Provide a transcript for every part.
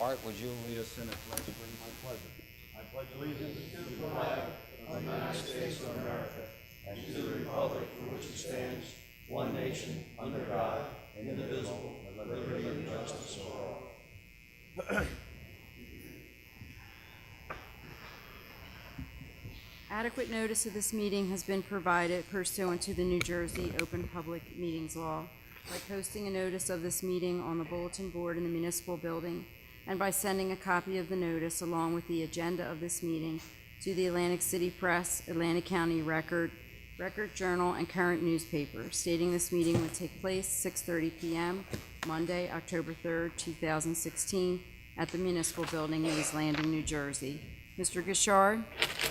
Art, would you lead us in a pledge, please? My pleasure. I pledge allegiance to the flag of the United States of America and to the republic for which it stands, one nation, under God, indivisible, with liberty and justice for all. Adequate notice of this meeting has been provided pursuant to the New Jersey Open Public Meetings Law by posting a notice of this meeting on the bulletin board in the municipal building and by sending a copy of the notice along with the agenda of this meeting to the Atlantic City Press, Atlantic County Record, Record Journal, and current newspaper, stating this meeting would take place 6:30 p.m. Monday, October 3rd, 2016, at the municipal building in East Landing, New Jersey. Mr. Gishard?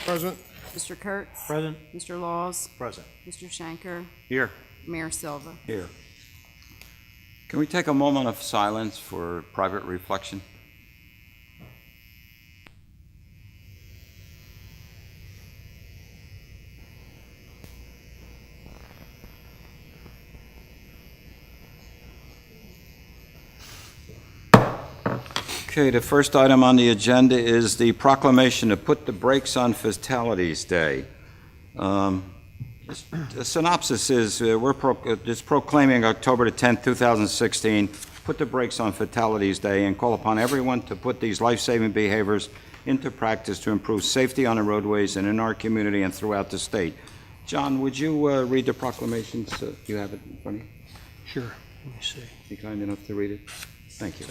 Present. Mr. Kurtz? Present. Mr. Laws? Present. Mr. Shanker? Here. Mayor Silva? Here. Can we take a moment of silence for private reflection? Okay, the first item on the agenda is the proclamation to put the brakes on Fatalities Day. The synopsis is we're proclaiming October the 10th, 2016, put the brakes on Fatalities Day, and call upon everyone to put these life-saving behaviors into practice to improve safety on the roadways and in our community and throughout the state. John, would you read the proclamation? So you have it in front of you? Sure. Let me see. Be kind enough to read it? Thank you.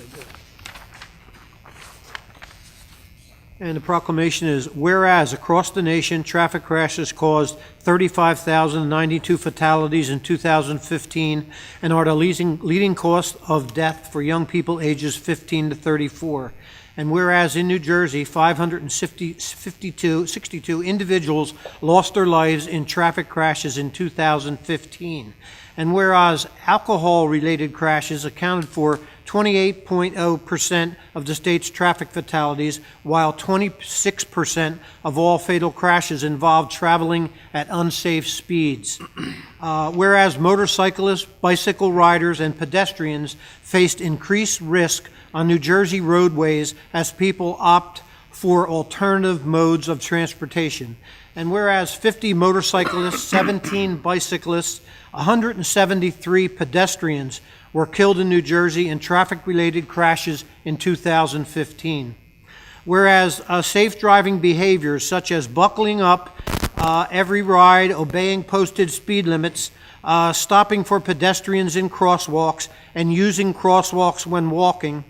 And the proclamation is, whereas across the nation, traffic crashes caused 35,092 fatalities in 2015 and are the leading cause of death for young people ages 15 to 34. And whereas in New Jersey, 562 individuals lost their lives in traffic crashes in 2015. And whereas alcohol-related crashes accounted for 28.0% of the state's traffic fatalities, while 26% of all fatal crashes involved traveling at unsafe speeds. Whereas motorcyclists, bicycle riders, and pedestrians faced increased risk on New Jersey roadways as people opt for alternative modes of transportation. And whereas 50 motorcyclists, 17 bicyclists, 173 pedestrians were killed in New Jersey in traffic-related crashes in 2015. Whereas safe driving behaviors such as buckling up every ride, obeying posted speed limits, stopping for pedestrians in crosswalks, and using crosswalks when walking,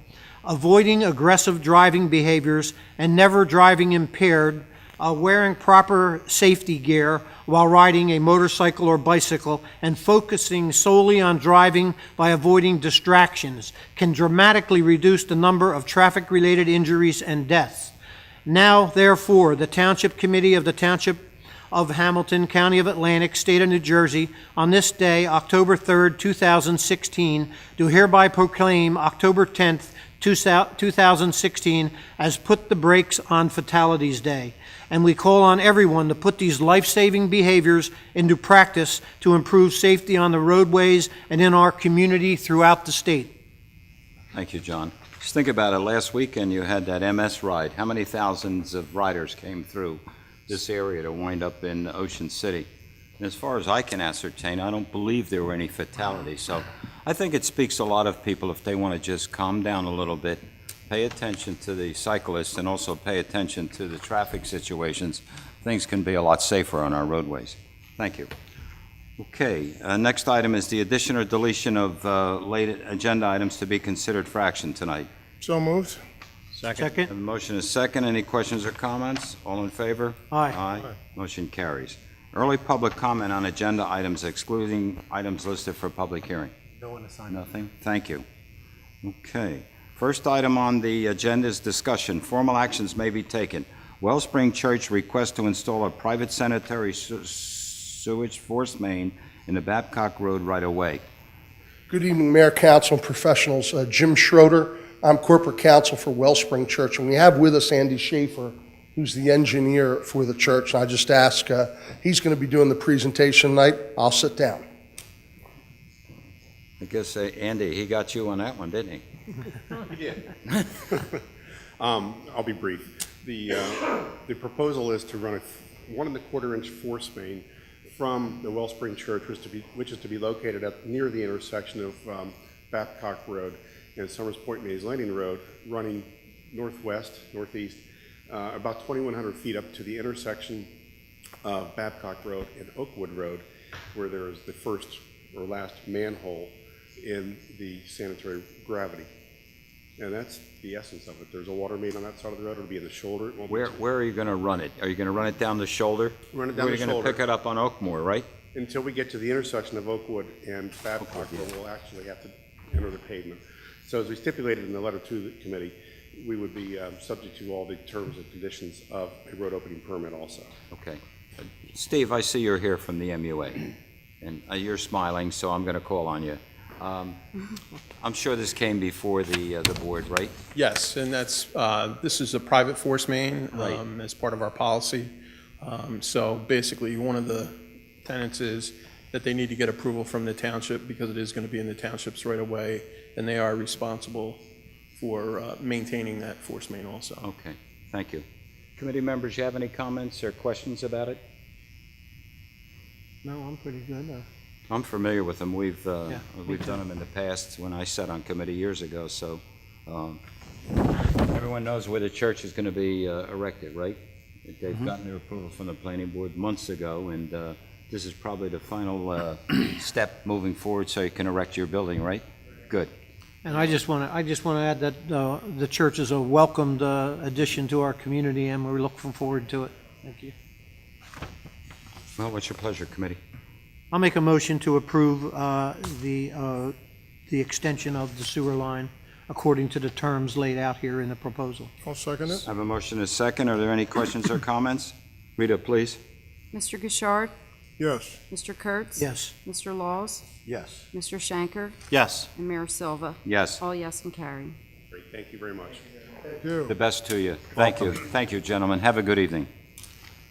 avoiding aggressive driving behaviors, and never driving impaired, wearing proper safety gear while riding a motorcycle or bicycle, and focusing solely on driving by avoiding distractions can dramatically reduce the number of traffic-related injuries and deaths. Now, therefore, the Township Committee of the Township of Hamilton, County of Atlantic, State of New Jersey, on this day, October 3rd, 2016, do hereby proclaim October 10th, 2016 as Put the Brakes on Fatalities Day. And we call on everyone to put these life-saving behaviors into practice to improve safety on the roadways and in our community throughout the state. Thank you, John. Just think about it. Last weekend, you had that MS ride. How many thousands of riders came through this area to wind up in Ocean City? And as far as I can ascertain, I don't believe there were any fatalities. So I think it speaks to a lot of people if they want to just calm down a little bit, pay attention to the cyclists, and also pay attention to the traffic situations. Things can be a lot safer on our roadways. Thank you. Okay, next item is the addition or deletion of late agenda items to be considered for action tonight. So moved. Second. The motion is second. Any questions or comments? All in favor? Aye. Aye. Motion carries. Early public comment on agenda items excluding items listed for public hearing. No one assigned. Nothing? Thank you. Okay. First item on the agenda is discussion. Formal actions may be taken. Wellspring Church requests to install a private sanitary sewage force main in the Babcock Road right-of-way. Good evening, Mayor, Council, and professionals. Jim Schroeder. I'm corporate counsel for Wellspring Church, and we have with us Andy Schaefer, who's the engineer for the church. And I just ask, he's going to be doing the presentation tonight. I'll sit down. I guess, Andy, he got you on that one, didn't he? Yeah. I'll be brief. The proposal is to run a 1.25-inch force main from the Wellspring Church, which is to be located near the intersection of Babcock Road and Summers Point Mays Landing Road, running northeast, about 2,100 feet up to the intersection of Babcock Road and Oakwood Road, where there is the first or last manhole in the sanitary gravity. And that's the essence of it. There's a water main on that side of the road. It'll be in the shoulder. It won't be Where are you going to run it? Are you going to run it down the shoulder? Run it down the We're going shoulder. to pick it up on Oakmore, right? until we get to the intersection of Oakwood and Babcock, where we'll actually have to enter the pavement. So as we stipulated in the letter to the committee, we would be subject to all the terms and conditions of a road opening permit also. Okay. Steve, I see you're here from the MUA, and you're smiling, so I'm going to call on you. I'm sure this came before the board, right? Yes, and that's, this is a private force main Right. as part of our policy. So basically, one of the tenets is that they need to get approval from the township because it is going to be in the township's right of way, and they are responsible for maintaining that force main also. Okay, thank you. Committee members, you have any comments or questions about it? No, I'm pretty good. I'm familiar with them. We've me done them in the past when I sat on committee years ago, so everyone knows where the church is going to be erected, right? They've gotten their approval from the planning board months ago, and this is probably the final step moving forward so you can erect your building, right? Good. And I just want to add that the church is a welcomed addition to our community, and we're looking forward to it. Thank you. Well, what's your pleasure, committee? I'll make a motion to approve the extension of the sewer line according to the terms laid out here in the proposal. I'll second it. I have a motion and a second. Are there any questions or comments? Rita, please. Mr. Gishard? Yes. Mr. Kurtz? Yes. Mr. Laws? Yes. Mr. Shanker? Yes. And Mayor Silva? Yes. All yes and carry. Great, thank you very much. Thank you. The best to you. Thank you. Thank you, gentlemen. Have a good evening.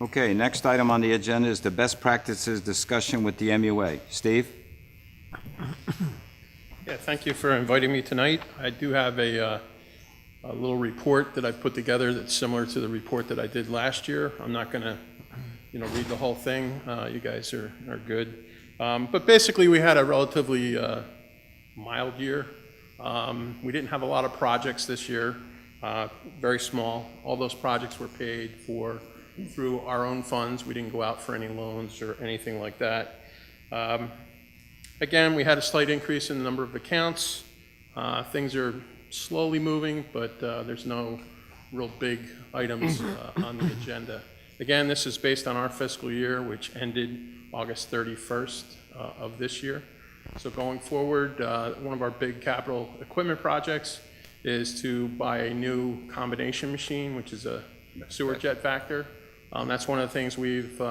Okay, next item on the agenda is the best practices discussion with the MUA. Steve? Yeah, thank you for inviting me tonight. I do have a little report that I put together that's similar to the report that I did last year. I'm not going to, read the whole thing. You guys are good. But basically, we had a relatively mild year. We didn't have a lot of projects this year, very small. All those projects were paid for through our own funds. We didn't go out for any loans or anything like that. Again, we had a slight increase in the number of accounts. Things are slowly moving, but there's no real big items on the agenda. Again, this is based on our fiscal year, which ended August 31st of this year. So going forward, one of our big capital equipment projects is to buy a new combination machine, which is a sewer jet vector. That's one of the things we've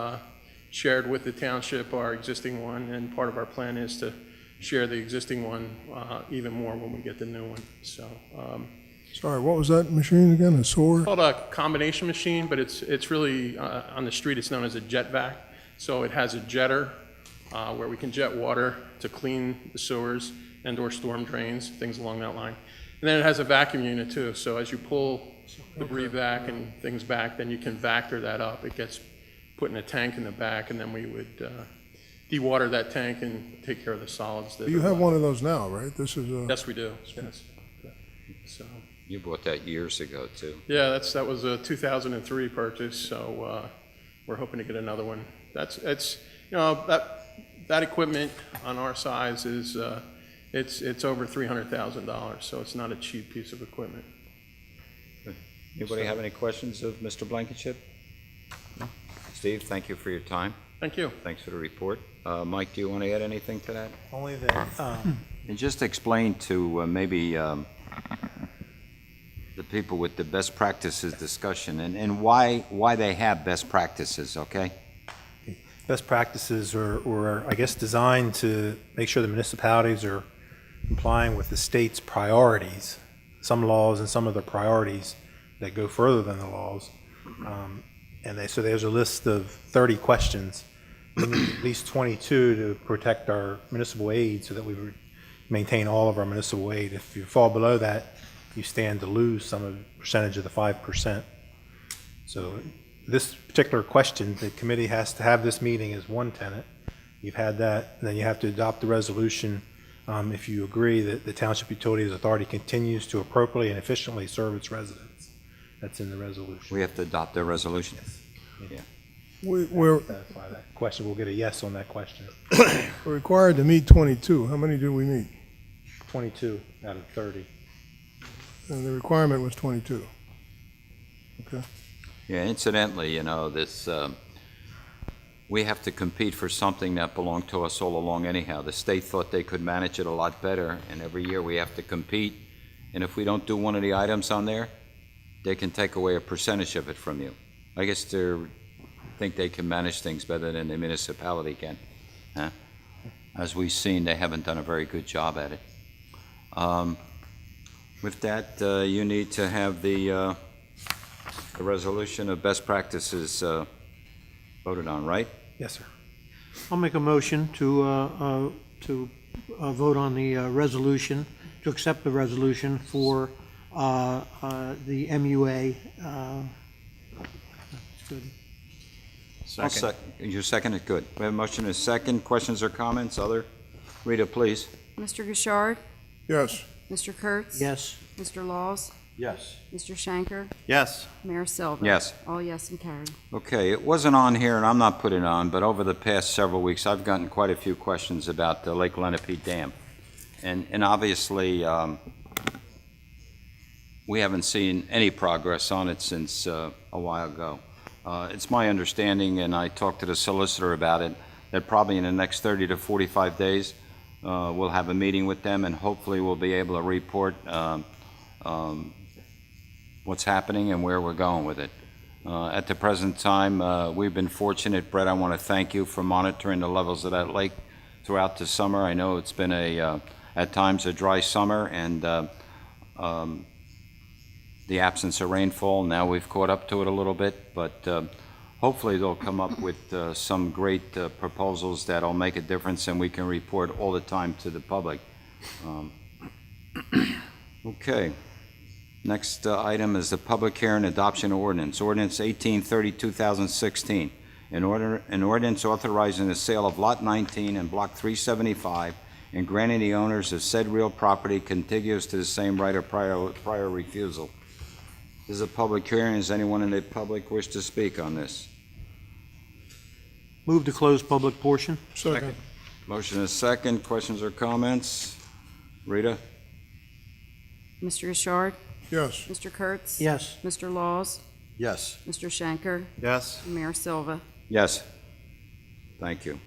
shared with the township, our existing one, and part of our plan is to share the existing one even more when we get the new one. So, Sorry, what was that machine again? A sewer? called a combination machine, but it's really on the street. It's known as a jet vac. So it has a jetter where we can jet water to clean the sewers and/or storm drains, things along that line. And then it has a vacuum unit too. So as you pull debris back and things back, then you can vector that up. It gets put in a tank in the back, and then we would dewater that tank and take care of the solids. That You are have left. one of those now, right? This is a, Yes, we do. Yes. So You bought that years ago, too. yeah, that was a 2003 purchase. So we're hoping to get another one. That equipment on our size is it's over $300,000. So it's not a cheap piece of equipment. Anybody have any questions of Mr. Blankenship? No. Steve, thank you for your time. Thank you. Thanks for the report. Mike, do you want to add anything to that? Only that, And just explain to maybe the people with the best practices discussion and why they have best practices, okay? best practices are, I guess, designed to make sure the municipalities are complying with the state's priorities, some laws and some of the priorities that go further than the laws. So there's a list of 30 questions, we need at least 22 to protect our municipal aid so that we would maintain all of our municipal aid. If you fall below that, you stand to lose some of the percentage of the 5%. So this particular question, the committee has to have this meeting as one tenant. You've had that, then you have to adopt the resolution if you agree that the Township Utilities Authority continues to appropriately and efficiently serve its residents. That's in the resolution. We have to adopt their resolution. Yeah. We're Satisfy that question. We'll get a yes on that question. required to meet 22. How many did we meet? 22 out of 30. And the requirement was 22. Okay. Yeah, incidentally, this, we have to compete for something that belonged to us all along anyhow. The state thought they could manage it a lot better, and every year we have to compete. And if we don't do one of the items on there, they can take away a percentage of it from you. I guess they think they can manage things better than the municipality can. Huh? As we've seen, they haven't done a very good job at it. With that, you need to have the resolution of best practices voted on, right? Yes, sir. I'll make a motion to vote on the resolution, to accept the resolution for the MUA. Good. You second it, good. We have a motion and a second. Questions or comments? Other? Rita, please. Mr. Gishard? Yes. Mr. Kurtz? Yes. Mr. Laws? Yes. Mr. Shanker? Yes. Mayor Silva? Yes. All yes and carried. Okay, it wasn't on here, and I'm not putting it on, but over the past several weeks, I've gotten quite a few questions about the Lake Lenape Dam. And obviously, we haven't seen any progress on it since a while ago. It's my understanding, and I talked to the solicitor about it, that probably in the next 30 to 45 days, we'll have a meeting with them, and hopefully we'll be able to report what's happening and where we're going with it. At the present time, we've been fortunate. Brett, I want to thank you for monitoring the levels of that lake throughout the summer. I know it's been at times a dry summer, and the absence of rainfall, now we've caught up to it a little bit, but hopefully they'll come up with some great proposals that'll make a difference, and we can report all the time to the public. Okay. Next item is the public hearing adoption ordinance. Ordinance 1830, 2016. An ordinance authorizing the sale of Lot 19 and Block 375 and granting the owners of said real property contiguous to the same right of prior refusal. This is a public hearing. Does anyone in the public wish to speak on this? Move to close public portion. Second. Motion is second. Questions or comments? Rita? Mr. Gishard? Yes. Mr. Kurtz? Yes. Mr. Laws? Yes. Mr. Shanker? Yes. Mayor Silva? Yes. Thank you.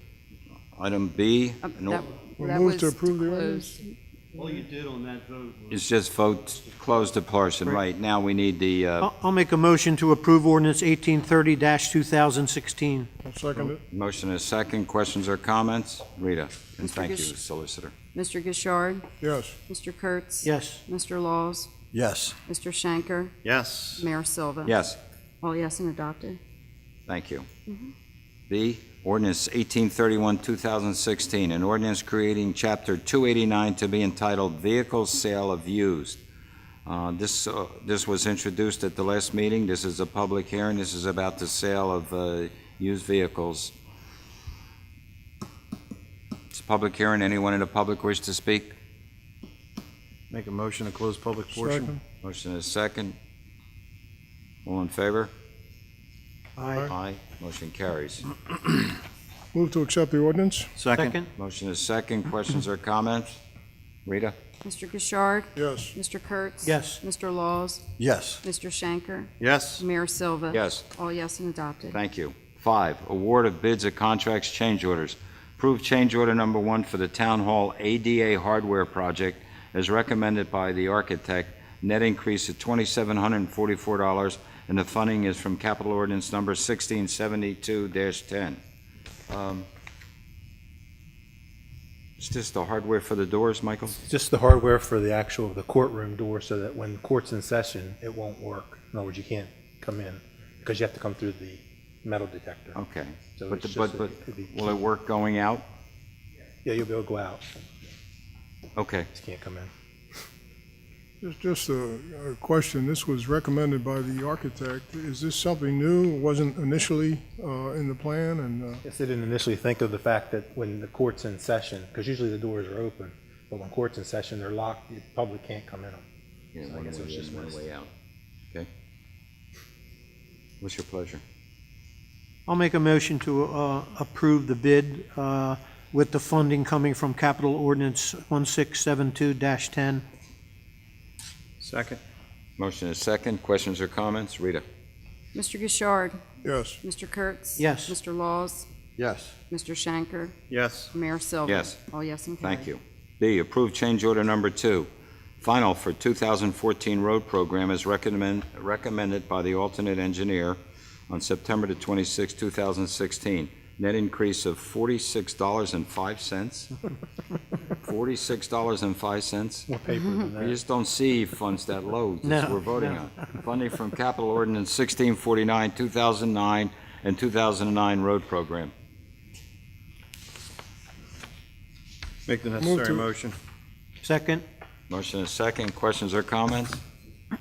Item B, That Move was to approve the close. All you did on that vote was it's just vote, close the portion. Right, now we need the, I'll make a motion to approve ordinance 1830-2016. I'll second it. motion is second. Questions or comments? Rita, and Mr. thank you, Gish- Solicitor. Mr. Gishard? Yes. Mr. Kurtz? Yes. Mr. Laws? Yes. Mr. Shanker? Yes. Mayor Silva? Yes, All yes and adopted. thank you. B, ordinance 1831, 2016, an ordinance creating Chapter 289 to be entitled Vehicle Sale of Used. This was introduced at the last meeting. This is a public hearing. This is about the sale of used vehicles. It's a public hearing. Anyone in the public wish to speak? make a motion to close public portion. Second. Motion is second. All in favor? Aye. Aye. Motion carries. Move to accept the ordinance? Second. Motion is second. Questions or comments? Rita? Mr. Gishard? Yes. Mr. Kurtz? Yes. Mr. Laws? Yes. Mr. Shanker? Yes. Mayor Silva? Yes. All yes and adopted. Thank you. 5, award of bids of contracts, change orders. Approve change order number 1 for the Town Hall ADA hardware project as recommended by the architect. Net increase of $2,744, and the funding is from Capital Ordinance number 1672-10. Is this the hardware for the doors, Michael? Just the hardware for the courtroom door, so that when the court's in session, it won't work. In other words, you can't come in, because you have to come through the metal detector. Okay. So But, it's but, just but it'd be- will it work going out? Yeah, you'll be able to go out, Okay. just can't come in. Just a question. This was recommended by the architect. Is this something new? It wasn't initially in the plan, and Yes, they didn't initially think of the fact that when the court's in session, because usually the doors are open, but when court's in session, they're locked, the public can't come in them. Yeah, So I one guess it was way just in, one missed. way out. Okay. What's your pleasure? I'll make a motion to approve the bid with the funding coming from Capital Ordinance 1672-10. Second? Motion is second. Questions or comments? Rita? Mr. Gishard, yes. Mr. Kurtz. Yes. Mr. Laws, Yes. Mr. Shanker, Yes. Mayor Silva. Yes. All yes and carried. Thank you. B, approve change order number 2, final for 2014 road program as recommended by the alternate engineer on September the 26th, 2016. Net increase of $46.05. $46.05. More paper than We that. just don't see funds that low that No, we're voting no. on. Funding from Capital Ordinance 1649, 2009, and 2009 road program. Make the Move necessary to- motion. Second? Motion is second. Questions or comments?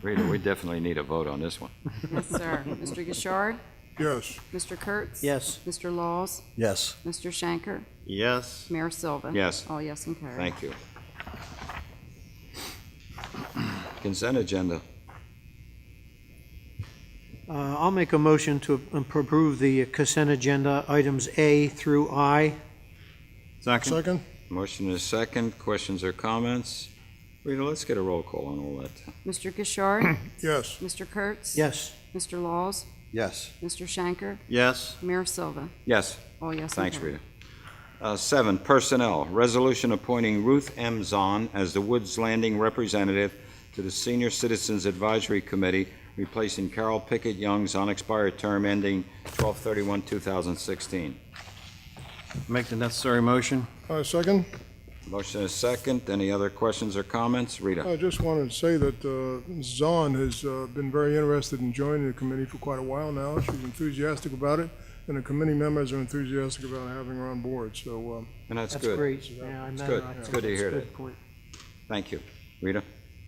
Rita, we definitely need a vote on this one. Yes, sir. Mr. Gishard, Yes. Mr. Kurtz. Yes. Mr. Laws, Yes. Mr. Shanker, Yes. Mayor Silva. Yes. All yes and carried. Thank you. Consent agenda. I'll make a motion to approve the consent agenda, items A through I. Second? Second? Motion is second. Questions or comments? Rita, let's get a roll call on all that. Mr. Gishard, Yes. Mr. Kurtz. Yes. Mr. Laws, Yes. Mr. Shanker, Yes. Mayor Silva. Yes. All yes and Thanks, carried. Rita. 7, personnel. Resolution appointing Ruth M. Zahn as the Woods Landing representative to the Senior Citizens Advisory Committee, replacing Carol Pickett Young's unexpired term ending 12/31/2016. Make the necessary motion. Second? Motion is second. Any other questions or comments? Rita? I just wanted to say that Zahn has been very interested in joining the committee for quite a while now. She's enthusiastic about it, and the committee members are enthusiastic about having her on board. So And that's That's good. great. Yeah, I met good. her. I It's think good to that's a hear good that. point. Thank you. Rita?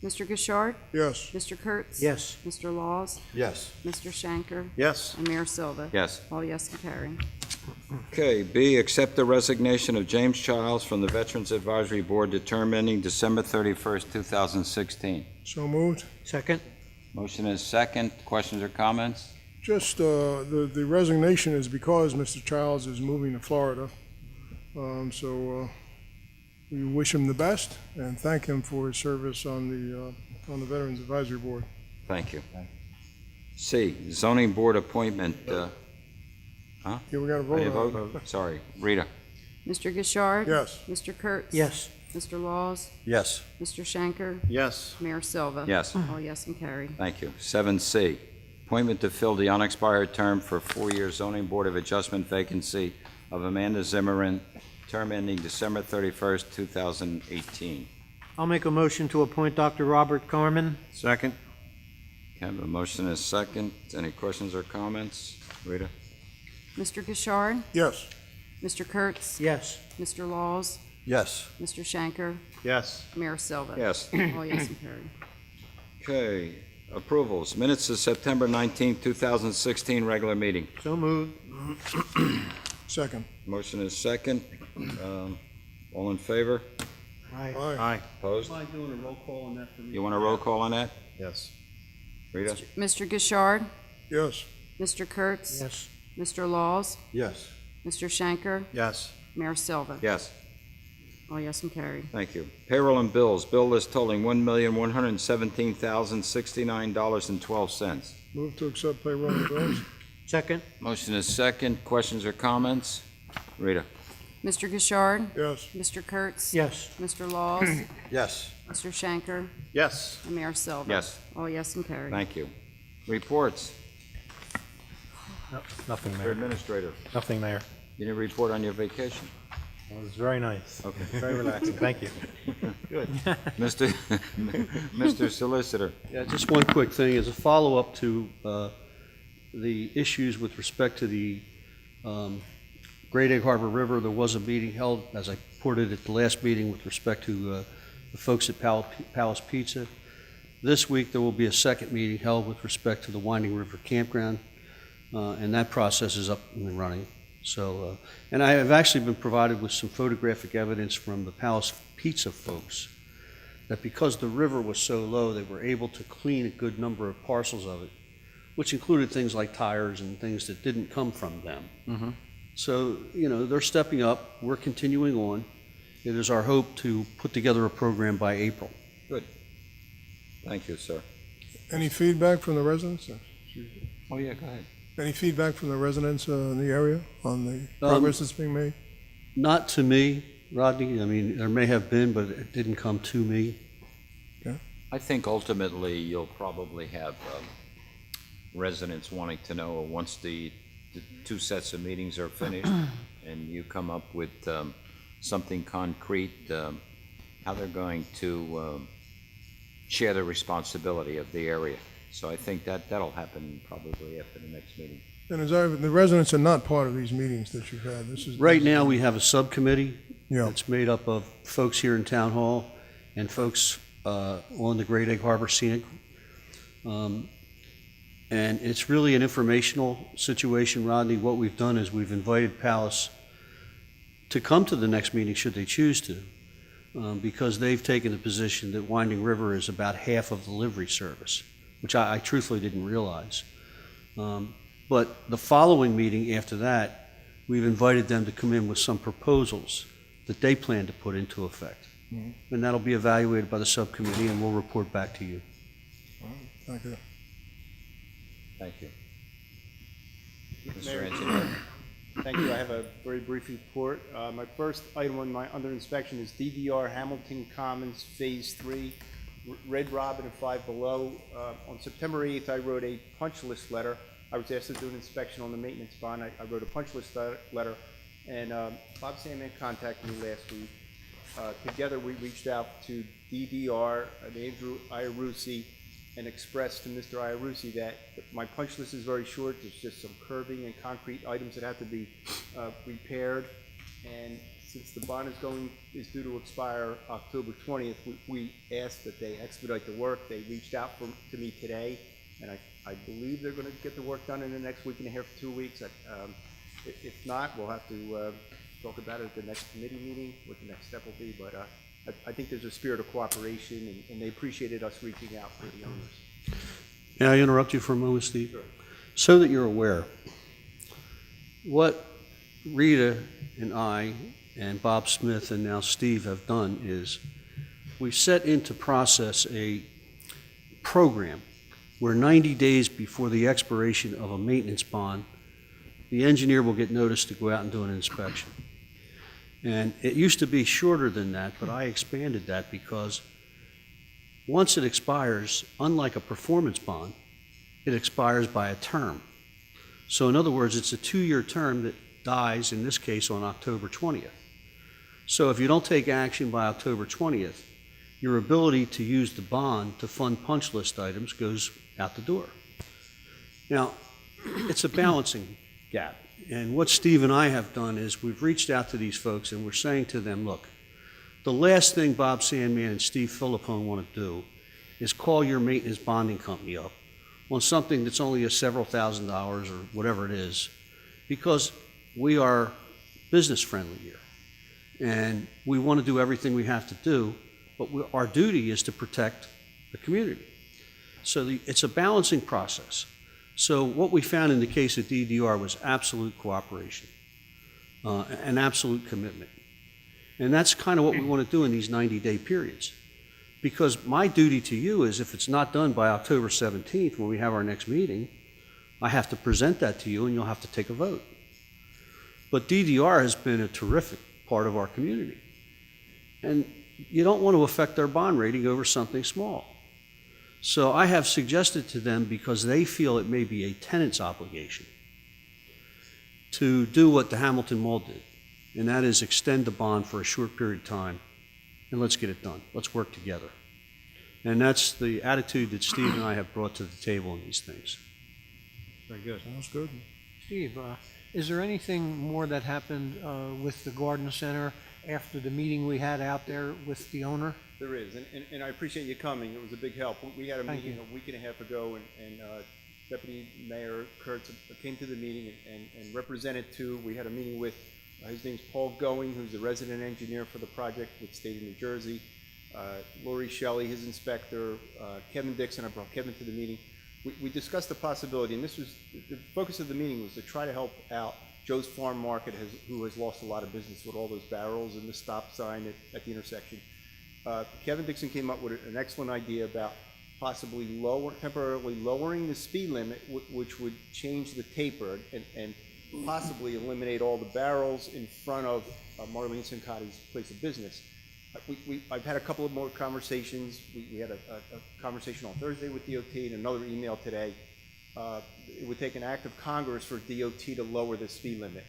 Mr. Gishard, yes. Mr. Kurtz. Yes. Mr. Laws, Yes. Mr. Shanker, Yes. and Mayor Silva. Yes. All yes and carried. Okay, B, accept the resignation of James Childs from the Veterans Advisory Board to term ending December 31st, 2016. So moved. Second? Motion is second. Questions or comments? Just, the resignation is because Mr. Childs is moving to Florida. So we wish him the best and thank him for his service on the Veterans Advisory Board. Thank you. C, zoning board appointment. Here, we got to How do you vote on it. vote? Sorry. Rita? Mr. Gishard. Yes. Mr. Kurtz. Yes. Mr. Laws, Yes. Mr. Shanker, Yes. Mayor Silva. Yes. All yes and carried. Thank you. 7C, appointment to fill the unexpired term for 4-year zoning board of adjustment vacancy of Amanda Zimmerman, term ending December 31st, 2018. I'll make a motion to appoint Dr. Robert Carmen. Second? Okay, the motion is second. Any questions or comments? Rita? Mr. Gishard, Yes. Mr. Kurtz. Yes. Mr. Laws, Yes. Mr. Shanker, Yes. Mayor Silva. Yes. All yes and carried. Okay, approvals. Minutes of September 19th, 2016, regular meeting. So moved. Second. Motion is second. All in favor? Aye. Aye. Aye. Opposed? Am I doing a roll call on that for me? You want a roll call on that? Yes. Rita? Mr. Gishard, Yes. Mr. Kurtz. Yes. Mr. Laws, Yes. Mr. Shanker, Yes. Mayor Silva. Yes. All yes and carried. Thank you. Payroll and bills. Bill list totaling $1,117,069.12. Move to accept payroll and bills. Second? Motion is second. Questions or comments? Rita? Mr. Gishard, Yes. Mr. Kurtz. Yes. Mr. Laws, Yes. Mr. Shanker, Yes. and Mayor Silva. Yes. All yes and carried. Thank you. Reports. Nothing Your there. administrator. Nothing there. You didn't report on your vacation. It was very nice. Okay. Very relaxing. Thank you. Mr. Mr. Solicitor. Yeah, just one quick thing, as a follow-up to the issues with respect to the Great Egg Harbor River, there was a meeting held, as I reported at the last meeting, with respect to the folks at Palace Pizza. This week, there will be a second meeting held with respect to the Winding River Campground, and that process is up and running. So, and I have actually been provided with some photographic evidence from the Palace Pizza folks that because the river was so low, they were able to clean a good number of parcels of it, which included things like tires and things that didn't come from them. So, you know, they're stepping up. We're continuing on. It is our hope to put together a program by April. Good. Thank you, sir. Any feedback from the residents? Oh, yeah, go ahead. Any feedback from the residents in the area on the progress that's being made? Not to me, Rodney. I mean, there may have been, but it didn't come to me. I think ultimately you'll probably have residents wanting to know once the two sets of meetings are finished and you come up with something concrete, how they're going to share the responsibility of the area. So I think that'll happen probably after the next meeting. And the residents are not part of these meetings that you've had. This is Right now, we have a subcommittee Yeah. that's made up of folks here in Town Hall and folks on the Great Egg Harbor Scenic. And it's really an informational situation, Rodney. What we've done is we've invited Palace to come to the next meeting should they choose to, because they've taken the position that Winding River is about half of the livery service, which I truthfully didn't realize. But the following meeting after that, we've invited them to come in with some proposals that they plan to put into effect. And that'll be evaluated by the subcommittee, and we'll report back to you. Thank you. Thank you. Mr. Mayor. Engineer. Thank you. I have a very brief report. My first item on my under inspection is DDR Hamilton Commons Phase 3, Red Robin and Five Below. On September 8th, I wrote a punch list letter. I was asked to do an inspection on the maintenance bond. I wrote a punch list letter, and Bob Sandman contacted me last week. Together, we reached out to DDR and Andrew Iarusi and expressed to Mr. Iarusi that my punch list is very short. There's just some curbing and concrete items that have to be repaired. And since the bond is due to expire October 20th, we asked that they expedite the work. They reached out to me today, and I believe they're going to get the work done in the next week and a half to 2 weeks. If not, we'll have to talk about it at the next committee meeting, what the next step will be. But I think there's a spirit of cooperation, and they appreciated us reaching out to the owners. May I interrupt you for a moment, Steve? Sure. So that you're aware, what Rita and I and Bob Smith and now Steve have done is we set into process a program where 90 days before the expiration of a maintenance bond, the engineer will get notice to go out and do an inspection. And it used to be shorter than that, but I expanded that because once it expires, unlike a performance bond, it expires by a term. So in other words, it's a 2-year term that dies, in this case, on October 20th. So if you don't take action by October 20th, your ability to use the bond to fund punch list items goes out the door. Now, it's a balancing gap. And what Steve and I have done is we've reached out to these folks and we're saying to them, look, the last thing Bob Sandman and Steve Philippone want to do is call your maintenance bonding company up on something that's only a several $1,000s or whatever it is, because we are business friendly here. And we want to do everything we have to do, but our duty is to protect the community. So it's a balancing process. So what we found in the case of DDR was absolute cooperation, an absolute commitment. And that's kind of what we want to do in these 90-day periods. Because my duty to you is if it's not done by October 17th, when we have our next meeting, I have to present that to you and you'll have to take a vote. But DDR has been a terrific part of our community. And you don't want to affect their bond rating over something small. So I have suggested to them, because they feel it may be a tenant's obligation, to do what the Hamilton Mall did, and that is extend the bond for a short period of time, and let's get it done. Let's work together. And that's the attitude that Steve and I have brought to the table in these things. Very good. Sounds good. Steve, is there anything more that happened with the garden center after the meeting we had out there with the owner? There is, and I appreciate you coming. It was a big help. We had a Thank meeting a week and a half ago, and Deputy Mayor Kurtz came to the meeting and represented we had a meeting with, his name's Paul Going, who's the resident engineer for the project with State of New Jersey, Lori Shelley, his inspector, Kevin Dixon. I brought Kevin to the meeting. We discussed the possibility, and the focus of the meeting was to try to help out Joe's Farm Market, who has lost a lot of business with all those barrels and the stop sign at the intersection. Kevin Dixon came up with an excellent idea about possibly temporarily lowering the speed limit, which would change the taper and possibly eliminate all the barrels in front of Marlene Sincati's place of business. I've had a couple of more conversations. We had a conversation on Thursday with DOT and another email today. It would take an act of Congress for DOT to lower the speed limit.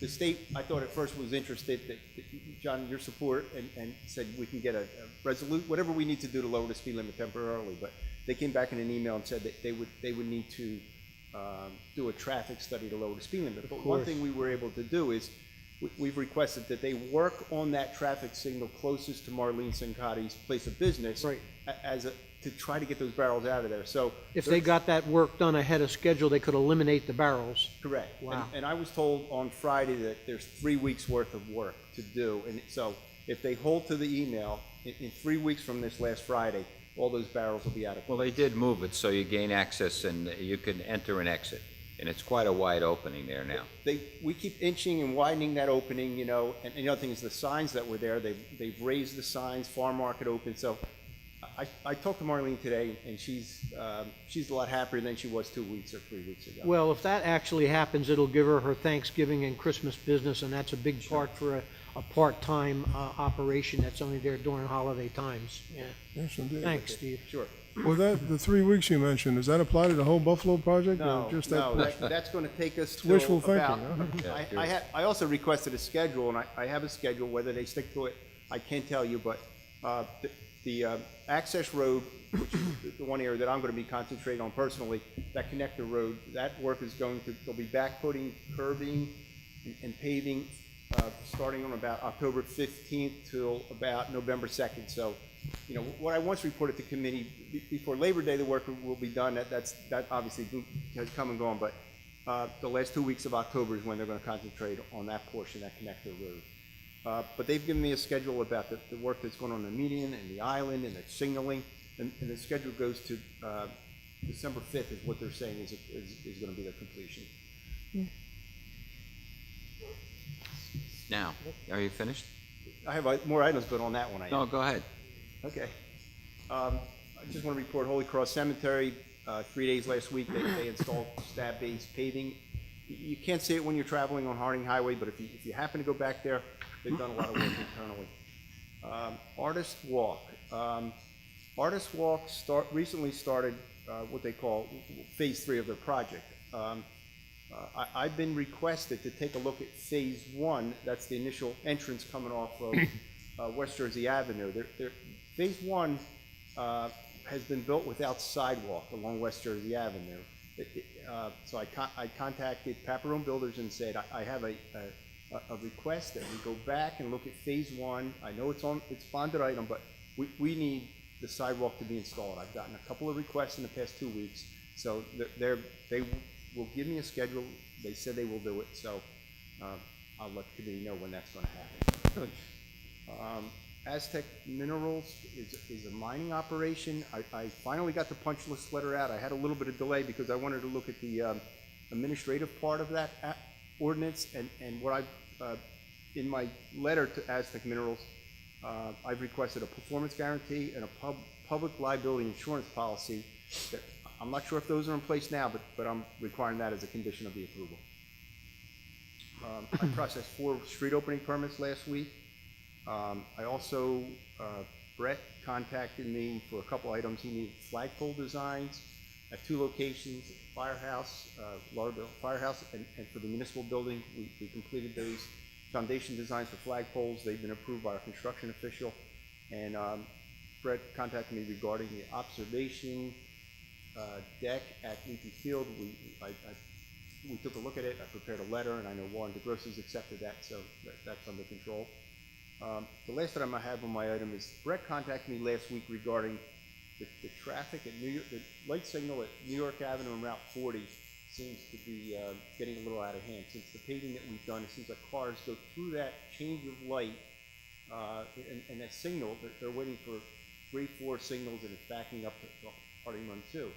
The state, I thought at first was interested, John, your support, and said we can get a whatever we need to do to lower the speed limit temporarily, but they came back in an email and said that they would need to do a traffic study to lower the speed limit. But one thing we were able to do is we've requested that they work on that traffic signal closest to Marlene Sincati's place of business Right. to try to get those barrels out of there. So If they got that work done ahead of schedule, they could eliminate the barrels. correct. Wow. And I was told on Friday that there's 3 weeks worth of work to do. And so if they hold to the email, in 3 weeks from this last Friday, all those barrels will be out of. Well, they did move it so you gain access and you can enter and exit. And it's quite a wide opening there now. We keep inching and widening that opening, and the other thing is the signs that were there, they've raised the signs, Farm Market open, so I talked to Marlene today, and she's a lot happier than she was 2 weeks or 3 weeks ago. Well, if that actually happens, it'll give her Thanksgiving and Christmas business, and that's a big part for a part-time operation that's only there during holiday times. Yeah. Yes, indeed. Thanks, Steve. Sure. Well, the 3 weeks you mentioned, does that apply to the whole Buffalo project? No, or just that no, portion? that's gonna take us to Wishful thinking, about. huh? I also requested a schedule, and I have a schedule, whether they stick to it, I can't tell you, but, the access road, which is the one area that I'm gonna be concentrating on personally, that connector road, that work is they'll be backputting, curbing, and paving, starting on about October 15th till about November 2nd. So, what I once reported to committee, before Labor Day, the work will be done. That obviously has come and gone, but the last 2 weeks of October is when they're gonna concentrate on that portion, that connector road. But they've given me a schedule about the work that's going on in the median and the island and the signaling, and the schedule goes to December 5th is what they're saying is gonna be the completion. Now, are you finished? I have more items, but on that one I am. No, go ahead. Okay. I just want to report Holy Cross Cemetery, 3 days last week, they installed stab-based paving. You can't see it when you're traveling on Harding Highway, but if you happen to go back there, they've done a lot of work internally. Artist Walk. Artist Walk recently started what they call Phase 3 of their project. I've been requested to take a look at Phase 1, that's the initial entrance coming off of West Jersey Avenue. Phase 1 has been built without sidewalk along West Jersey Avenue. So I contacted Paparone Builders and said, I have a request that we go back and look at Phase 1. I know it's bonded item, but we need the sidewalk to be installed. I've gotten a couple of requests in the past 2 weeks, so they will give me a schedule. They said they will do it, so I'll let the committee know when that's going to happen. Good. Aztec Minerals is a mining operation. I finally got the punch list letter out. I had a little bit of delay because I wanted to look at the administrative part of that ordinance, and what I've in my letter to Aztec Minerals, I've requested a performance guarantee and a public liability insurance policy. That I'm not sure if those are in place now, but I'm requiring that as a condition of the approval. I processed 4 street opening permits last week. I also, Brett contacted me for a couple items. He needed flagpole designs at 2 locations, Firehouse, Lauderdale Firehouse, and for the municipal building. We completed those foundation designs for flagpoles. They've been approved by our construction official. And Brett contacted me regarding the observation deck at Leafy Field. We took a look at it. I prepared a letter, and I know Warren DeGross has accepted that, so that's under control. The last item I have on my item is Brett contacted me last week regarding the traffic at New York, the light signal at New York Avenue and Route 40 seems to be getting a little out of hand. Since the paving that we've done, it seems like cars go through that change of light and that signal, they're waiting for 3-4 signals and it's backing up to Harding Run 2.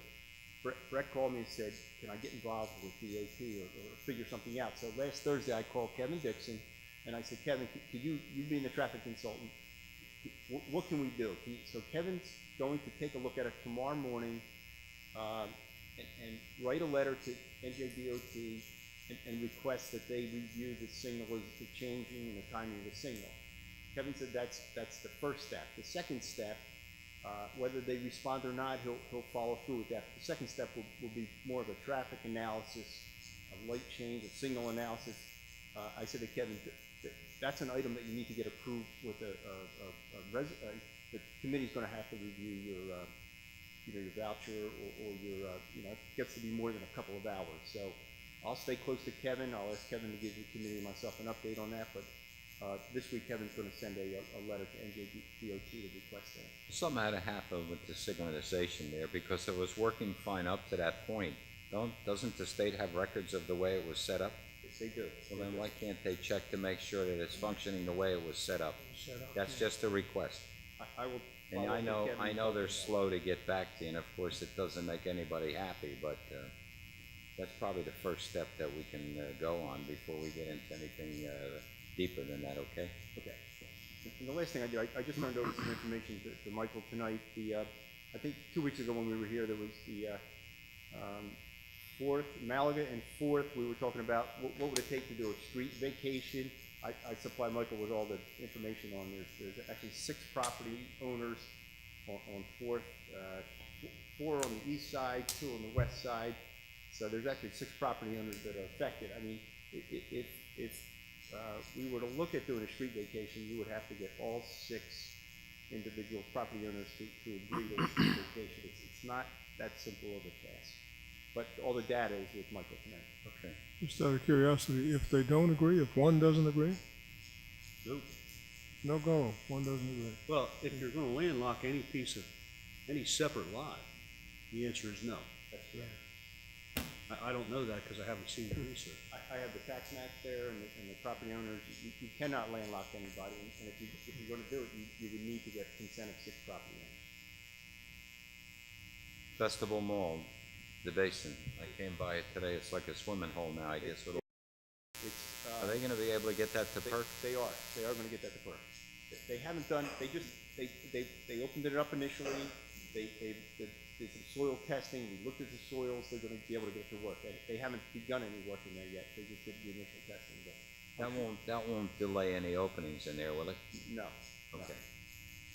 Brett called me and said, can I get involved with DOT or figure something out? So last Thursday I called Kevin Dixon and I said, Kevin, could you being the traffic consultant, what can we do? So Kevin's going to take a look at it tomorrow morning and write a letter to NJDOT and request that they review the signal, the changing and the timing of the signal. Kevin said that's the first step. The second step, whether they respond or not, he'll follow through with that. The second step will be more of a traffic analysis, a light change, a signal analysis. I said to Kevin, that's an item that you need to get approved with the committee's going to have to review your either your voucher or your it gets to be more than a couple of hours. So I'll stay close to Kevin. I'll ask Kevin to give the committee and myself an update on that. But this week Kevin's going to send a letter to NJDOT to request that. Something had to happen with the signalization there because it was working fine up to that point. Doesn't the state have records of the way it was set up? Yes, they do. Well, then why can't they check to make sure that it's functioning the way it was set up? That's just a request. I will. And follow I up know, with Kevin. I know they're slow to get back to you, and of course, it doesn't make anybody happy, but that's probably the first step that we can go on before we get into anything deeper than that, okay? Okay. And the last thing I did, I just turned over some information to Michael tonight. I think 2 weeks ago when we were here, there was the 4th, Malaga and 4th, we were talking about what would it take to do a street vacation. I supplied Michael with all the information on this. There's actually 6 property owners on 4th, 4 on the east side, 2 on the west side. So there's actually 6 property owners that are affected. I mean, if we were to look at doing a street vacation, you would have to get all 6 individual property owners to agree to a street vacation. It's not that simple of a task. But all the data is with Michael tonight. Okay. Just out of curiosity, if they don't agree, if one doesn't agree? Nope. No go, one doesn't agree. Well, if you're gonna landlock any piece of, any separate lot, the answer is no. That's correct. I don't know that because I haven't seen the research. I have the tax maps there and the property owners. You cannot landlock anybody. And if you're going to do it, you would need to get consent of 6 property owners. Festival Mall, the basin, I came by it today, it's like a swimming hole now, I guess. It's, Are they gonna be able to get that to perk? They are going to get that to perk. They haven't done, they opened it up initially, they did some soil testing, we looked at the soils, they're going to be able to get to work. They haven't begun any work in there yet, they just did the initial testing, but That won't delay any openings in there, will it? no. Okay.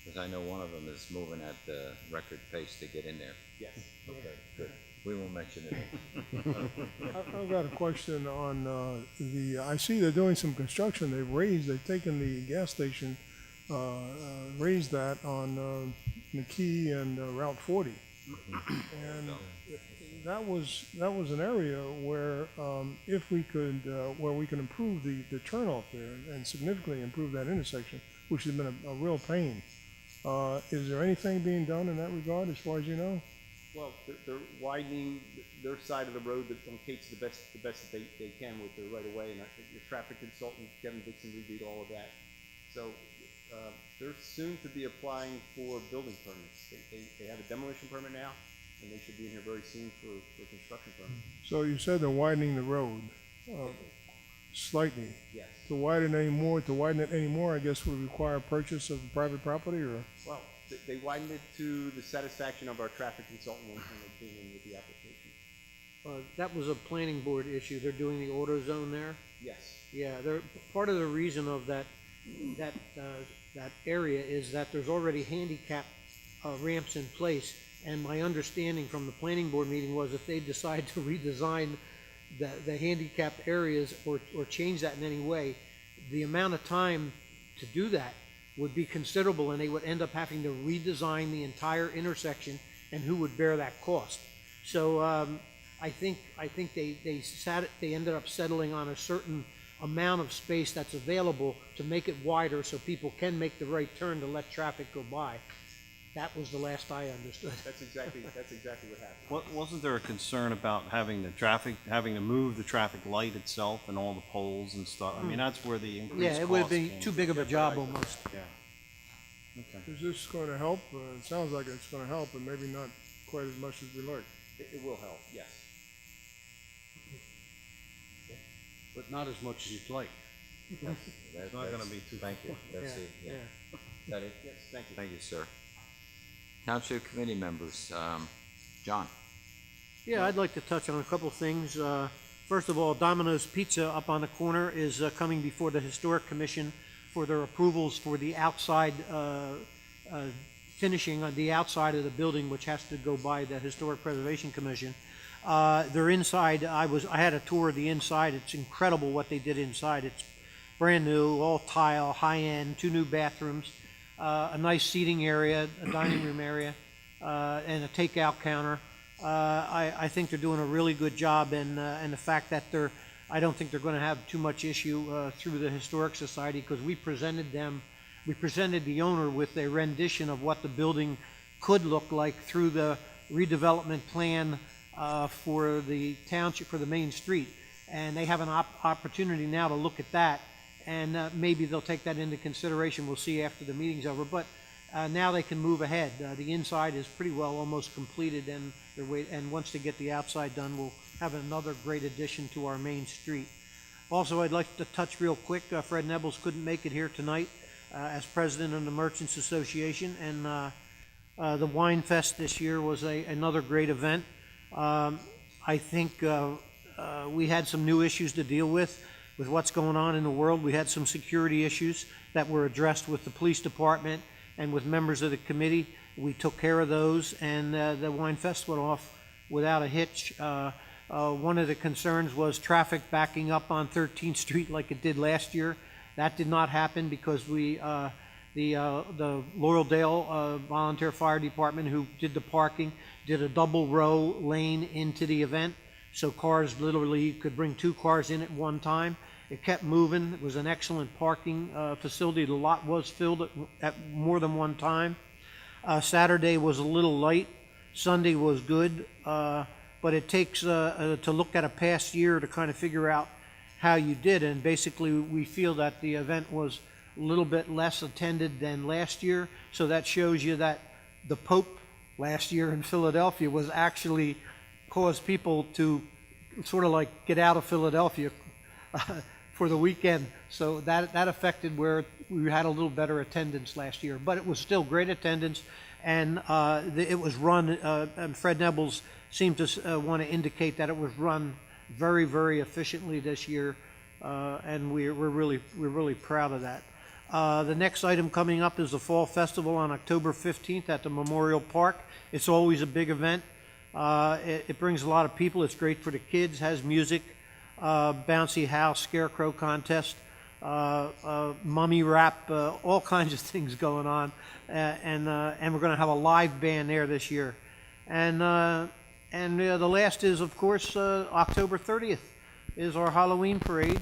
Because I know one of them is moving at the record pace to get in there. Yes. Okay, good. We won't mention it. I've got a question on I see they're doing some construction. They've taken the gas station, raised that on McKee and Route 40. And that was an area where if we could, where we can improve the turnoff there and significantly improve that intersection, which has been a real pain. Is there anything being done in that regard as far as you know? Well, they're widening their side of the road that Kate's the best that they can with their right of way, and your traffic consultant, Kevin Dixon, reviewed all of that. So they're soon to be applying for building permits. They have a demolition permit now, and they should be in here very soon for a construction permit. So you said they're widening the road slightly. Yes. To widen it anymore, I guess would require purchase of private property, or? Well, they widened it to the satisfaction of our traffic consultant when they came in with the application. That was a planning board issue. They're doing the auto zone there. Yes. Yeah, part of the reason of that area is that there's already handicap ramps in place. And my understanding from the planning board meeting was if they decide to redesign the handicapped areas or change that in any way, the amount of time to do that would be considerable, and they would end up having to redesign the entire intersection, and who would bear that cost? So I think they ended up settling on a certain amount of space that's available to make it wider so people can make the right turn to let traffic go by. That was the last I understood. That's exactly what happened. Wasn't there a concern about having to move the traffic light itself and all the poles and stuff? I mean, that's where the increased Yeah, it would have cost been came too from. big of a job almost. Yeah. Okay. Is this going to help? It sounds like it's going to help, but maybe not quite as much as we like. It will help, yes. But not as much as you'd like. It's not gonna be too. Thank you. That's it, yeah. Yeah. Is that it? Yes, thank you. Thank you, sir. Township committee members, John? Yeah, I'd like to touch on a couple things. First of all, Domino's Pizza up on the corner is coming before the Historic Commission for their approvals for the outside finishing on the outside of the building, which has to go by the Historic Preservation Commission. They're inside. I had a tour of the inside. It's incredible what they did inside. It's brand new, all tile, high end, 2 new bathrooms, a nice seating area, a dining room area, and a takeout counter. I think they're doing a really good job, and the fact that I don't think they're going to have too much issue through the Historic Society, because we presented the owner with a rendition of what the building could look like through the redevelopment plan for the township, for the main street. And they have an opportunity now to look at that, and maybe they'll take that into consideration. We'll see after the meeting's over. But now they can move ahead. The inside is pretty well almost completed, and once they get the outside done, we'll have another great addition to our main street. Also, I'd like to touch real quick. Fred Nebels couldn't make it here tonight as president of the Merchants Association, and the Wine Fest this year was another great event. I think we had some new issues to deal with what's going on in the world. We had some security issues that were addressed with the police department and with members of the committee. We took care of those, and the Wine Fest went off without a hitch. One of the concerns was traffic backing up on 13th Street like it did last year. That did not happen because the Laurel Volunteer Fire Department, who did the parking, did a double row lane into the event, so cars literally could bring 2 cars in at one time. It kept moving. It was an excellent parking facility. The lot was filled at more than one time. Saturday was a little light. Sunday was good, but it takes to look at a past year to kind of figure out how you did, and basically we feel that the event was a little bit less attended than last year, so that shows you that the Pope last year in Philadelphia was actually caused people to sort of like get out of Philadelphia for the weekend, so that affected where we had a little better attendance last year, but it was still great attendance, and it was run, and Fred Nebels seemed to want to indicate that it was run very, very efficiently this year, and we're really proud of that. The next item coming up is the Fall Festival on October 15th at the Memorial Park. It's always a big event. It brings a lot of people. It's great for the kids, has music, bouncy house, scarecrow contest, mummy rap, all kinds of things going on. And we're going to have a live band there this year. And the last is, of course, October 30th is our Halloween parade.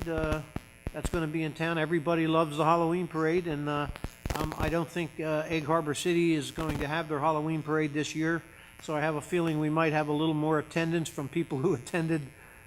That's going to be in town. Everybody loves the Halloween parade, and I don't think Egg Harbor City is going to have their Halloween parade this year, so I have a feeling we might have a little more attendance from people who attended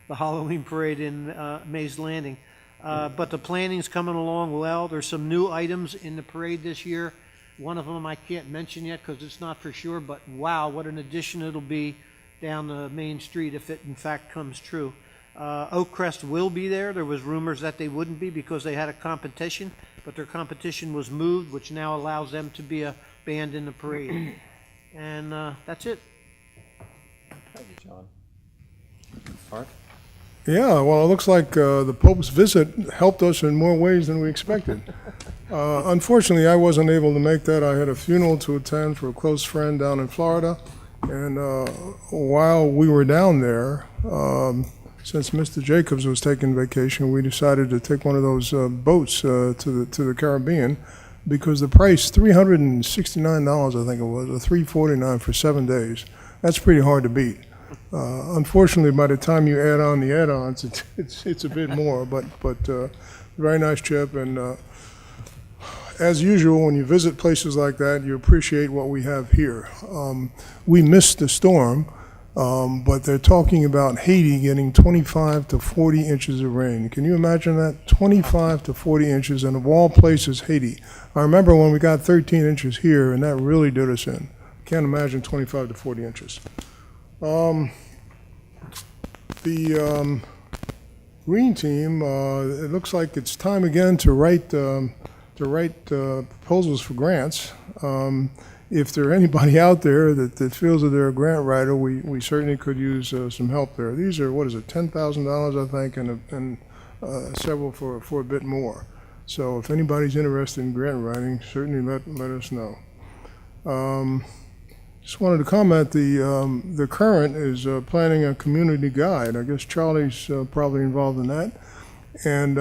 the Halloween parade in Mays Landing. But the planning's coming along well. There's some new items in the parade this year. One of them I can't mention yet because it's not for sure, but wow, what an addition it'll be down the main street if it in fact comes true. Oakcrest will be there. There was rumors that they wouldn't be because they had a competition, but their competition was moved, which now allows them to be a band in the parade. And that's it. Thank you, John. Art? Yeah, well, it looks like the Pope's visit helped us in more ways than we expected. Unfortunately, I wasn't able to make that. I had a funeral to attend for a close friend down in Florida, and while we were down there, since Mr. Jacobs was taking vacation, we decided to take one of those boats to the Caribbean, because the price, $369, I think it was, or $349 for 7 days. That's pretty hard to beat. Unfortunately, by the time you add on the add-ons, it's a bit more, but very nice trip, and as usual, when you visit places like that, you appreciate what we have here. We missed the storm, but they're talking about Haiti getting 25 to 40 inches of rain. Can you imagine that? 25 to 40 inches, and of all places, Haiti. I remember when we got 13 inches here, and that really did us in. Can't imagine 25 to 40 inches. The green team, it looks like it's time again to write proposals for grants. If there are anybody out there that feels that they're a grant writer, we certainly could use some help there. These are, what is it, $10,000, I think, and several for a bit more. So if anybody's interested in grant writing, certainly let us know. Just wanted to comment, the Current is planning a community guide. I guess Charlie's probably involved in that. And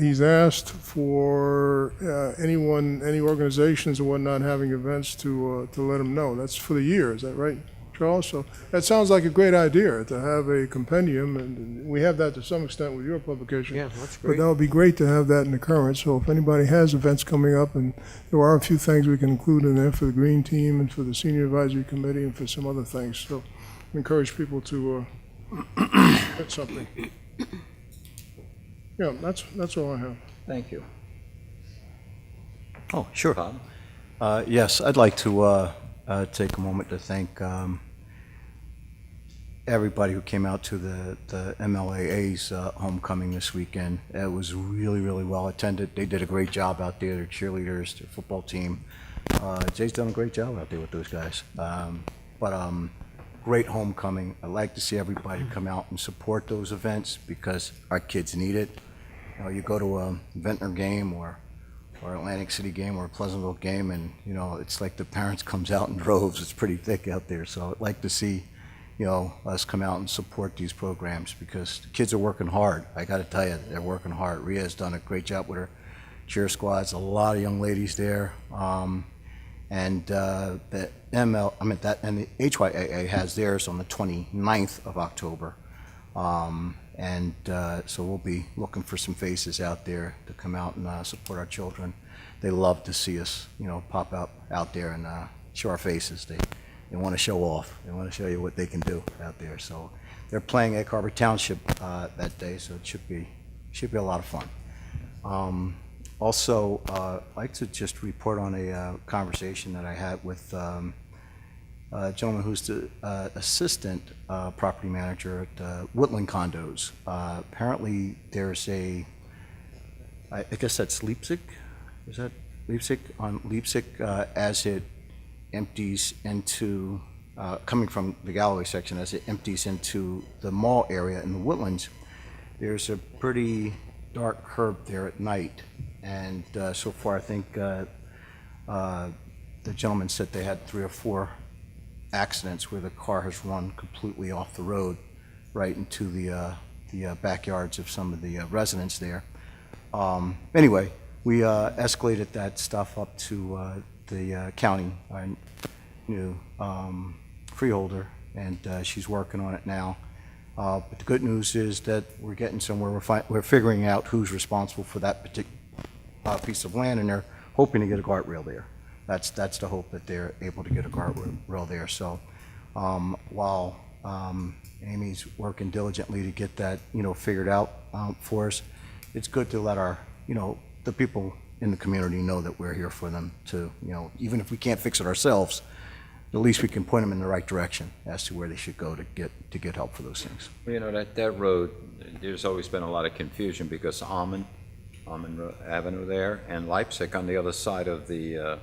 he's asked for any organizations or whatnot having events to let him know. That's for the year, is that right, Charles? So that sounds like a great idea, to have a compendium, and we have that to some extent with your publication. Yeah, that's But great. that would be great to have that in the Current. So if anybody has events coming up, and there are a few things we can include in there for the Green Team and for the Senior Advisory Committee and for some other things. So we encourage people to get something. Yeah, that's all I have. Thank you. Oh, sure. Bob? Yes, I'd like to take a moment to thank everybody who came out to the MLAA's homecoming this weekend. It was really, really well attended. They did a great job out there, their cheerleaders, their football team. Jay's done a great job out there with those guys. Great homecoming. I'd like to see everybody come out and support those events because our kids need it. You know, you go to a Ventnor game or Atlantic City game or a Pleasantville game, and you know it's like the parents comes out in droves. It's pretty thick out there. So I'd like to see, you know, us come out and support these programs because the kids are working hard. I got to tell you, they're working hard. Ria's done a great job with her cheer squads. A lot of young ladies there. And the HYAA has theirs on the 29th of October. So we'll be looking for some faces out there to come out and support our children. They love to see us, you know, pop up out there and show our faces. They want to show off. They want to show you what they can do out there. So they're playing Egg Harbor Township that day, so it should be a lot of fun. Also, I'd like to just report on a conversation that I had with a gentleman who's the assistant property manager at Woodland Condos. Apparently, there's I guess that's Leipzig? Is that Leipzig? On Leipzig, as it empties into, coming from the Galloway section, as it empties into the mall area in the Woodlands, there's a pretty dark curb there at night. And so far, I think the gentleman said they had 3 or 4 accidents where the car has run completely off the road right into the backyards of some of the residents there. Anyway, we escalated that stuff up to the county, our new freeholder, and she's working on it now. But the good news is that we're getting somewhere. We're figuring out who's responsible for that particular piece of land, and they're hoping to get a guardrail there. That's the hope, that they're able to get a guardrail there. So while Amy's working diligently to get that, you know, figured out for us, it's good to let our, you know, the people in the community know that we're here for them to, you know, even if we can't fix it ourselves, at least we can point them in the right direction as to where they should go to get help for those things. Well, you know, that road, there's always been a lot of confusion because Almond Avenue there and Leipzig on the other side of the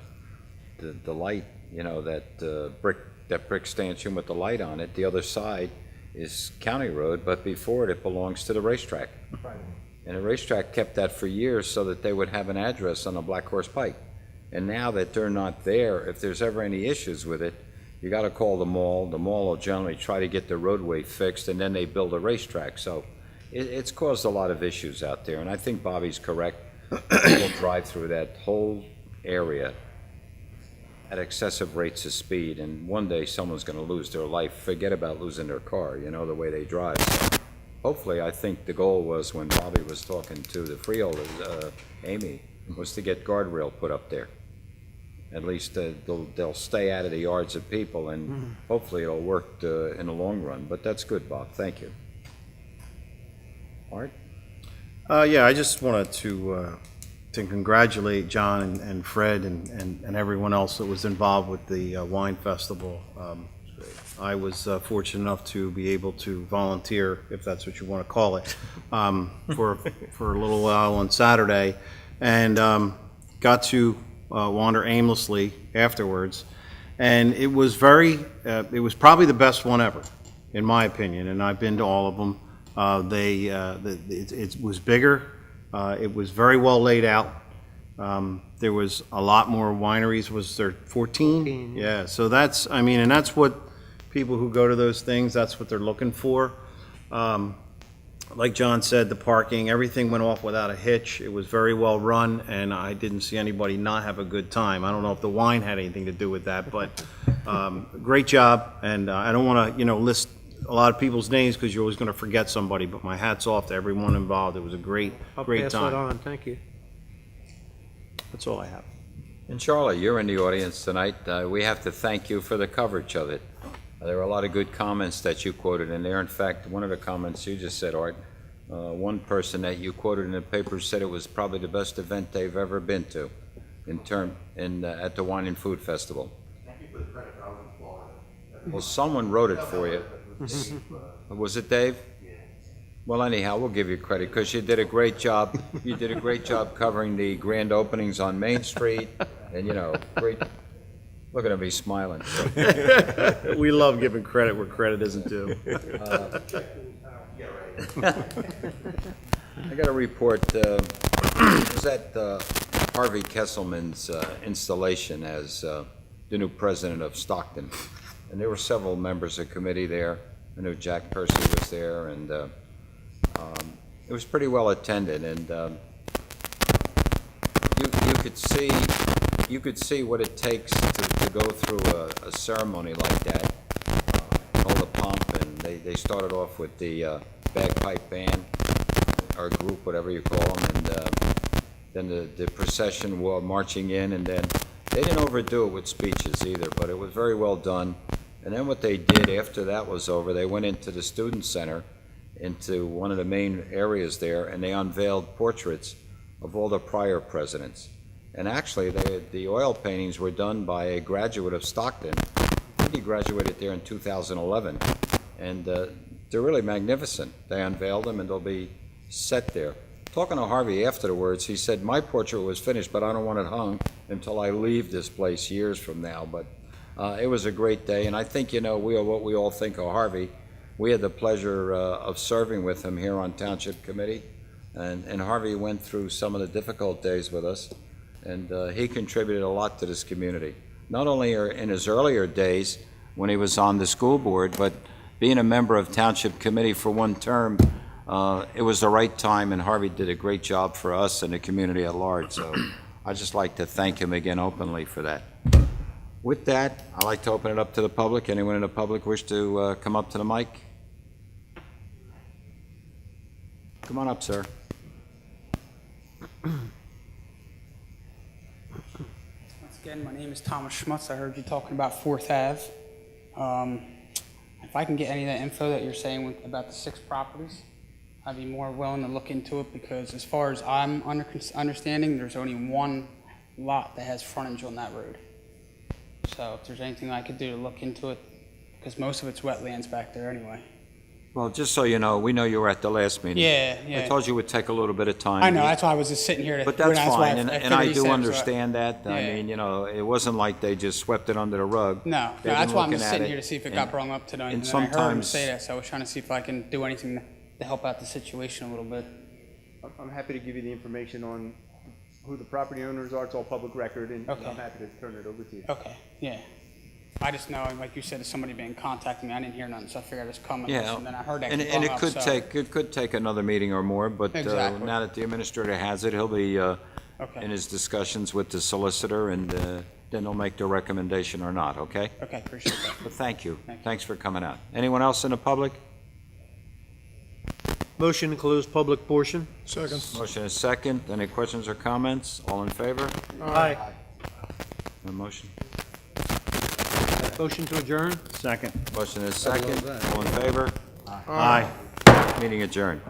light, you know, that brick stanchion with the light on it. The other side is County Road, but before it belongs to the racetrack. Right. And the racetrack kept that for years so that they would have an address on the Black Horse Pike. And now that they're not there, if there's ever any issues with it, you got to call the mall. The mall will generally try to get the roadway fixed, and then they build a racetrack. So it's caused a lot of issues out there, and I think Bobby's correct. People drive through that whole area at excessive rates of speed, and one day someone's going to lose their life. Forget about losing their car, you know, the way they drive. So hopefully, I think the goal was when Bobby was talking to the freeholders, Amy, was to get guardrail put up there. At least they'll stay out of the yards of people, and hopefully it'll work in the long run. But that's good, Bob. Thank you. Art? Yeah, I just wanted to congratulate John and Fred and everyone else that was involved with the wine festival. I was fortunate enough to be able to volunteer, if that's what you want to call it, for a little while on Saturday, and got to wander aimlessly afterwards. And it was it was probably the best one ever, in my opinion, and I've been to all of them. It was bigger. It was very well laid out. There was a lot more wineries. Was there 14? Yeah, so that's, I mean, and that's what people who go to those things, that's what they're looking for. Like John said, the parking, everything went off without a hitch. It was very well run, and I didn't see anybody not have a good time. I don't know if the wine had anything to do with that, but great job. And I don't want to, list a lot of people's names because you're always going to forget somebody, but my hat's off to everyone involved. It was a great I'll time. pass that on. Thank you. That's all I have. And Charlotte, you're in the audience tonight. We have to thank you for the coverage of it. There were a lot of good comments that you quoted in there. In fact, one of the comments you just said, Art, one person that you quoted in the paper said it was probably the best event they've ever been to at the Wine and Food Festival. Well, someone wrote it for you. Was it Dave? Well, anyhow, we'll give you credit because you did a great job. You did a great job covering the grand openings on Main Street, and great. Look at him, he's smiling. We love giving credit where credit isn't due. I got a report. It was at Harvey Kesselman's installation as the new president of Stockton, and there were several members of the committee there. I know Jack Percy was there, and it was pretty well attended, and you could see what it takes to go through a ceremony like that, all the pomp, and they started off with the bagpipe band, or group, whatever you call them, and then the procession were marching in, and then they didn't overdo it with speeches either, but it was very well done. And then what they did after that was over, they went into the Student Center, into one of the main areas there, and they unveiled portraits of all the prior presidents. And actually, the oil paintings were done by a graduate of Stockton. I think he graduated there in 2011. And they're really magnificent. They unveiled them, and they'll be set there. Talking to Harvey afterwards, he said, my portrait was finished, but I don't want it hung until I leave this place years from now. But it was a great day, and I think, what we all think of Harvey. We had the pleasure of serving with him here on Township Committee, and Harvey went through some of the difficult days with us. And he contributed a lot to this community, not only in his earlier days when he was on the school board, but being a member of Township Committee for one term. It was the right time, and Harvey did a great job for us and the community at large. So I'd just like to thank him again openly for that. With that, I'd like to open it up to the public. Anyone in the public wish to come up to the mic? Come on up, sir. Again, my name is Thomas Schmutz. I heard you talking about 4th Ave. If I can get any of that info that you're saying about the 6 properties, I'd be more willing to look into it because as far as I'm understanding, there's only one lot that has frontage on that road. So if there's anything I could do to look into it, because most of it's wetlands back there anyway. Well, just so you know, we know you were at the last meeting. Yeah. I told you it would take a little bit of time. I know, that's why I was just sitting here. But that's fine, and I do figured you understand that. Yeah. I mean, it wasn't like they just swept it under the rug. No, They've that's been why I'm looking just at sitting it, here to see if it and- got brought up tonight. and And then I heard him sometimes- say that, so I was trying to see if I can do anything to help out the situation a little bit. I'm happy to give you the information on who the property owners are. It's all public record, and Okay. I'm happy to turn it over to you. Okay, yeah. I just know, like you said, if somebody been contacting me, I didn't hear nothing, so I figured I'd just come and Yeah, listen, and then I heard that and get brought it up, could so- it could take another meeting or more, but Exactly. now that the administrator has it, he'll be in his discussions with the solicitor, and then they'll make their recommendation or not, okay? Okay, appreciate that. But thank you. Thank you. Thanks for coming out. Anyone else in the public? Motion to close public portion. Second. Motion is second. Any questions or comments? All in favor? Aye. The motion? Motion to adjourn? Second. Motion is second. All in favor? Aye. Meeting adjourned.